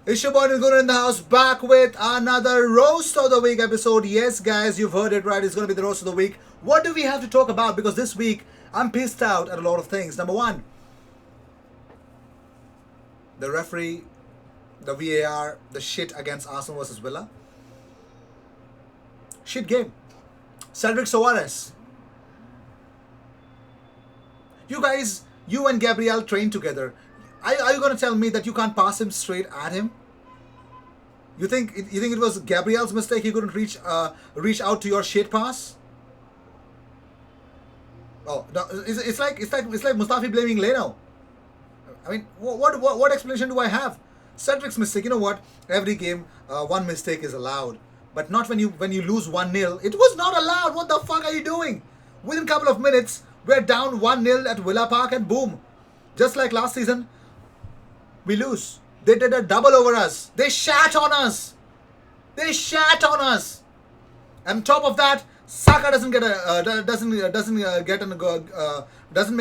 It's your boy Nilguna in the house, back with another Roast of the Week episode. Yes, guys, you've heard it right. It's going to be the Roast of the Week. What do we have to talk about? Because this week, I'm pissed out at a lot of things. Number one, the referee, the VAR, the shit against Arsenal versus Villa. Shit game. Cedric Soares. You guys, you and Gabriel trained together. Are you going to tell me that you can't pass him straight at him? You think it was Gabriel's mistake he couldn't reach out to your shit pass? Oh, no, it's like Mustafi blaming Leno. I mean, what explanation do I have? Cedric's mistake. You know what? Every game, one mistake is allowed, but not when you lose 1-0. It was not allowed. What the fuck are you doing? Within a couple of minutes, we're down 1-0 at Villa Park, and boom, just like last season, we lose. They did a double over us. They shat on us. And top of that, Saka doesn't make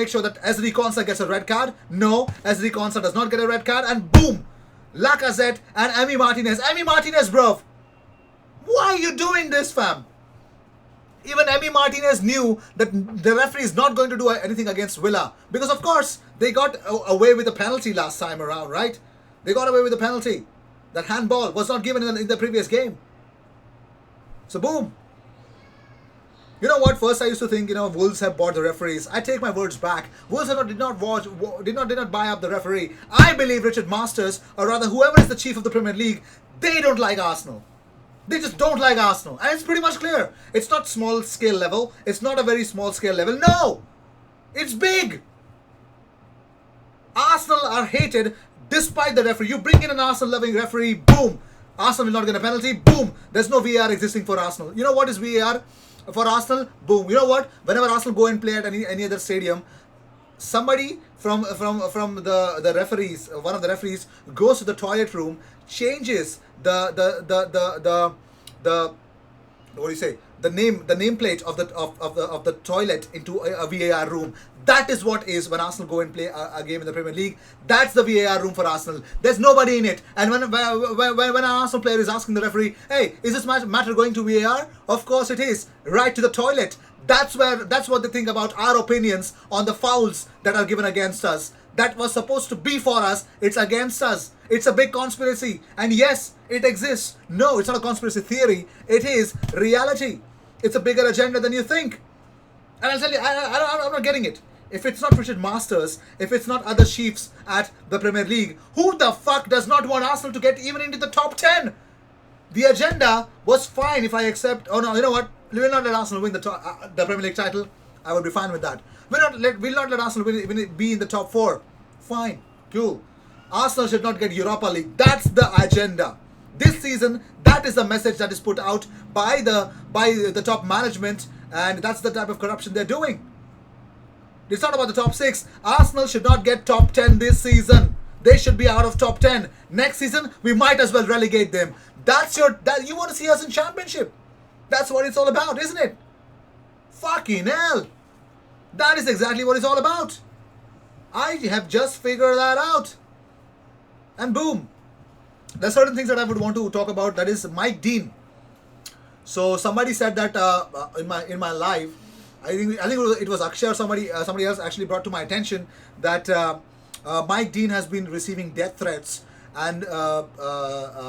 sure that Ezri Konsa gets a red card. No, Ezri Konsa does not get a red card, and boom, Lacazette and Emi Martinez, bro. Why are you doing this, fam? Even Emi Martinez knew that the referee is not going to do anything against Villa. Because, of course, they got away with a penalty last time around, right? They got away with a penalty. That handball was not given in the previous game. So, boom. You know what? First, I used to think, Wolves have bought the referees. I take my words back. Wolves did not buy up the referee. I believe Richard Masters, or rather whoever is the chief of the Premier League, they don't like Arsenal. They just don't like Arsenal. And it's pretty much clear. It's not small scale level. It's not a very small scale level. No! It's big! Arsenal are hated despite the referee. You bring in an Arsenal loving referee, boom! Arsenal will not get a penalty, boom! There's no VAR existing for Arsenal. You know what is VAR for Arsenal? Boom. You know what? Whenever Arsenal go and play at any other stadium, somebody from the referees, one of the referees goes to the toilet room, changes the what do you say, the nameplate of the toilet into a VAR room. That is what is when Arsenal go and play a game in the Premier League. That's the VAR room for Arsenal. There's nobody in it. And when an Arsenal player is asking the referee, hey, is this matter going to VAR? Of course it is. Right to the toilet. That's what they think about our opinions on the fouls that are given against us. That was supposed to be for us. It's against us. It's a big conspiracy. And yes, it exists. No, it's not a conspiracy theory. It is reality. It's a bigger agenda than you think. And I'll tell you, I'm not getting it. If it's not Richard Masters, if it's not other chiefs at the Premier League, who the fuck does not want Arsenal to get even into the top 10? The agenda was fine if I accept. Oh no, you know what? We'll not let Arsenal win the Premier League title. I would be fine with that. We'll not let Arsenal be in the top 4. Fine, cool. Arsenal should not get Europa League. That's the agenda. This season, that is the message that is put out by the top management, and that's the type of corruption they're doing. It's not about the top 6. Arsenal should not get top 10 this season. They should be out of top 10. Next season, we might as well relegate them. You want to see us in championship. That's what it's all about, isn't it? Fucking hell. That is exactly what it's all about. I have just figured that out. And boom. There's certain things that I would want to talk about. That is Mike Dean. So somebody said that in my live, I think it was Akshay or somebody else actually brought to my attention that Mike Dean has been receiving death threats, and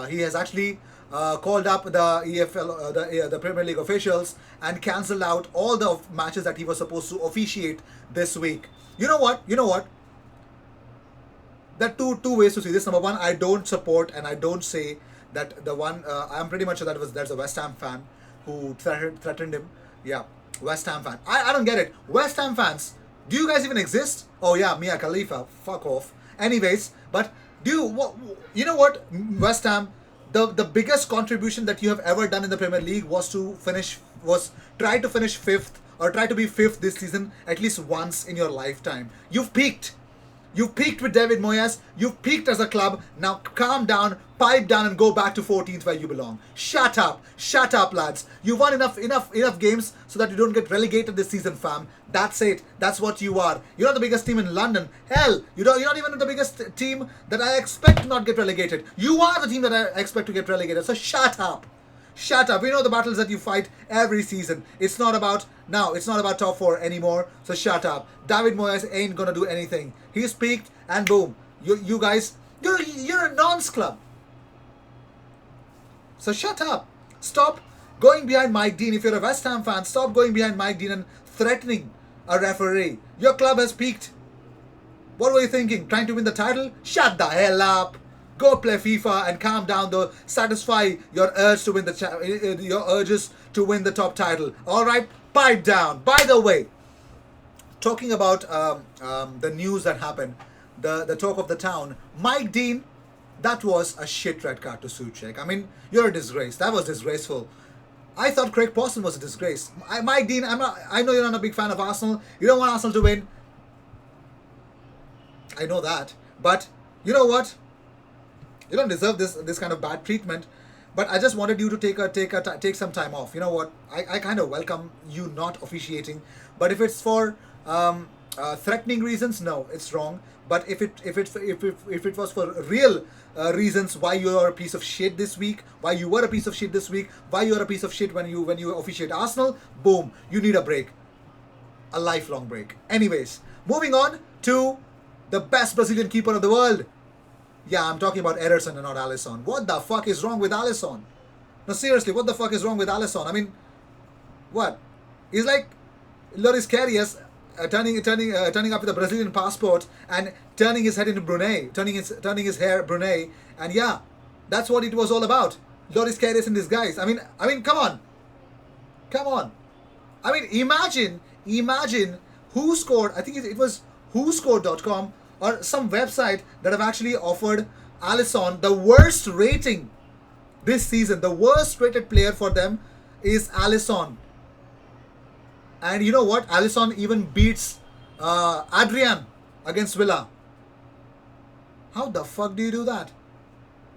he has actually called up the EFL, the Premier League officials, and cancelled out all the matches that he was supposed to officiate this week. You know what? There are two ways to see this. Number one, I don't support and I don't say that the one. I'm pretty much sure there's a West Ham fan who threatened him. Yeah, West Ham fan. I don't get it. West Ham fans, do you guys even exist? Oh yeah, Mia Khalifa. Fuck off. Anyways, but you know what? West Ham, the biggest contribution that you have ever done in the Premier League was try to finish 5th or try to be 5th this season at least once in your lifetime. You've peaked. You've peaked with David Moyes. You've peaked as a club. Now calm down, pipe down, and go back to 14th where you belong. Shut up, lads. You won enough games so that you don't get relegated this season, fam. That's it. That's what you are. You're not the biggest team in London. Hell, you're not even the biggest team that I expect to not get relegated. You are the team that I expect to get relegated. So shut up. Shut up. We know the battles that you fight every season. It's not about top 4 anymore. So shut up. David Moyes ain't gonna do anything. He's peaked and boom. You guys, you're a nonce club. So shut up. Stop going behind Mike Dean. If you're a West Ham fan, stop going behind Mike Dean and threatening a referee. Your club has peaked. What were you thinking? Trying to win the title? Shut the hell up. Go play FIFA and calm down. Though, satisfy your urges to win the top title. All right, pipe down. By the way, talking about the news that happened, the talk of the town. Mike Dean, that was a shit red card to Souček. I mean, you're a disgrace. That was disgraceful. I thought Craig Pawson was a disgrace. Mike Dean, I know you're not a big fan of Arsenal. You don't want Arsenal to win. I know that, but you know what? You don't deserve this kind of bad treatment, but I just wanted you to take some time off. You know what? I kind of welcome you not officiating, but if it's for threatening reasons, no, it's wrong. But if it was for real reasons why you are a piece of shit this week, why you were a piece of shit this week, why you are a piece of shit when you officiate Arsenal, boom, you need a break, a lifelong break. Anyways, moving on to the best Brazilian keeper of the world. Yeah, I'm talking about Ederson and not Alisson. What the fuck is wrong with Alisson? No, seriously, what the fuck is wrong with Alisson? I mean, what? He's like Loris Karius turning up with a Brazilian passport and turning his head into Brunei, turning his hair Brunei, and yeah, that's what it was all about. Loris Karius in disguise. I mean, come on. I mean, imagine who scored. I think it was whoscored.com or some website that have actually offered Alisson the worst rating this season. The worst rated player for them is Alisson. And you know what? Alisson even beats Adrian against Villa. How the fuck do you do that?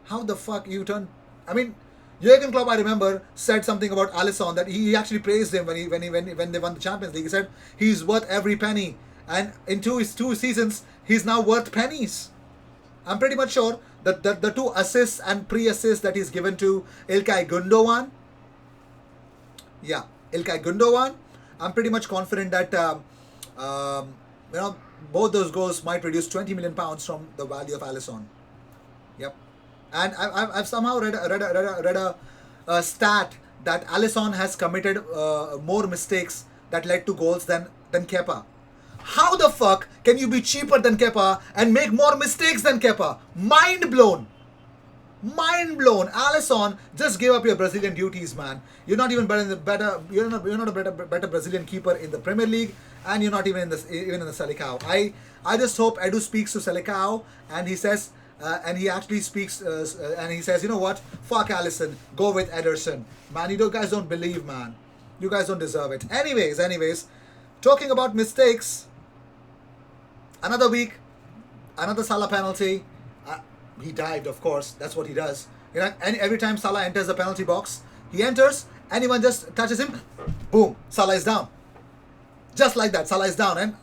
How the fuck you turn? I mean, Jurgen Klopp, I remember, said something about Alisson that he actually praised him when they won the Champions League. He said he's worth every penny, and in two seasons he's now worth pennies. I'm pretty much sure that the 2 assists and pre-assists that he's given to İlkay Gündoğan, I'm pretty much confident that both those goals might reduce £20 million from the value of Alisson. Yep. And I've somehow read a stat that Alisson has committed more mistakes that led to goals than Kepa. How the fuck can you be cheaper than Kepa and make more mistakes than Kepa? Mind blown. Alisson, just give up your Brazilian duties, man. You're not even You're not a better Brazilian keeper in the Premier League, and you're not even in the Selecao. I just hope Edu speaks to Selecao and he says. And he actually speaks and he says, you know what? Fuck Alisson. Go with Ederson. Man, you guys don't believe, man. You guys don't deserve it. Anyways, talking about mistakes. Another week, another Salah penalty. He dived, of course. That's what he does. You know, and every time Salah enters the penalty box, he enters, anyone just touches him, boom, Salah is down. Just like that, Salah is down. And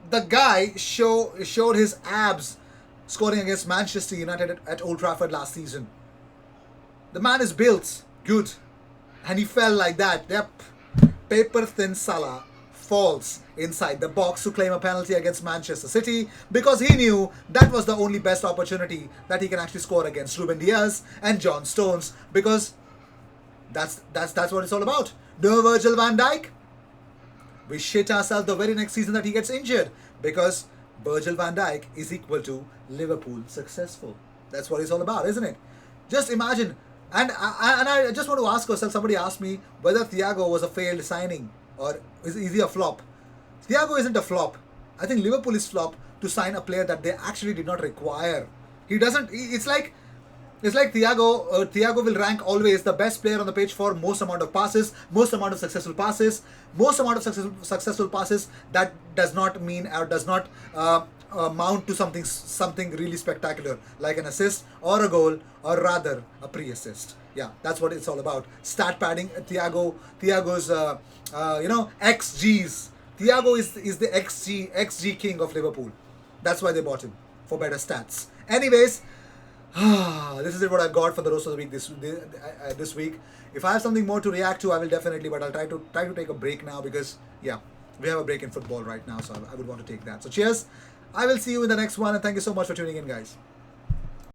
the guy showed his abs scoring against Manchester United at Old Trafford last season. The man is built good, and he fell like that. Yep, paper thin Salah falls inside the box to claim a penalty against Manchester City because he knew that was the only best opportunity that he can actually score against Ruben Diaz and John Stones, because that's what it's all about. No Virgil van Dijk. We shit ourselves the very next season that he gets injured, because Virgil van Dijk is equal to Liverpool successful. That's what it's all about, isn't it? Just imagine. And I just want to ask yourself, somebody asked me whether Thiago was a failed signing or is he a flop. Thiago isn't a flop. I think Liverpool is flop to sign a player that they actually did not require. He doesn't. It's like It's like Thiago. Thiago will rank always the best player on the pitch for most amount of passes, most amount of successful passes, most amount of successful passes. That does not mean or does not mount to something really spectacular like an assist or a goal or rather a pre-assist. Yeah, that's what it's all about. Stat padding. Thiago's XGs. Thiago is the XG king of Liverpool. That's why they bought him for better stats. Anyways. This is what I've got for the rest of the week this week. If I have something more to react to, I will definitely. But I'll try to take a break now because yeah, we have a break in football right now, so I would want to take that. So cheers. I will see you in the next one, and thank you so much for tuning in, guys.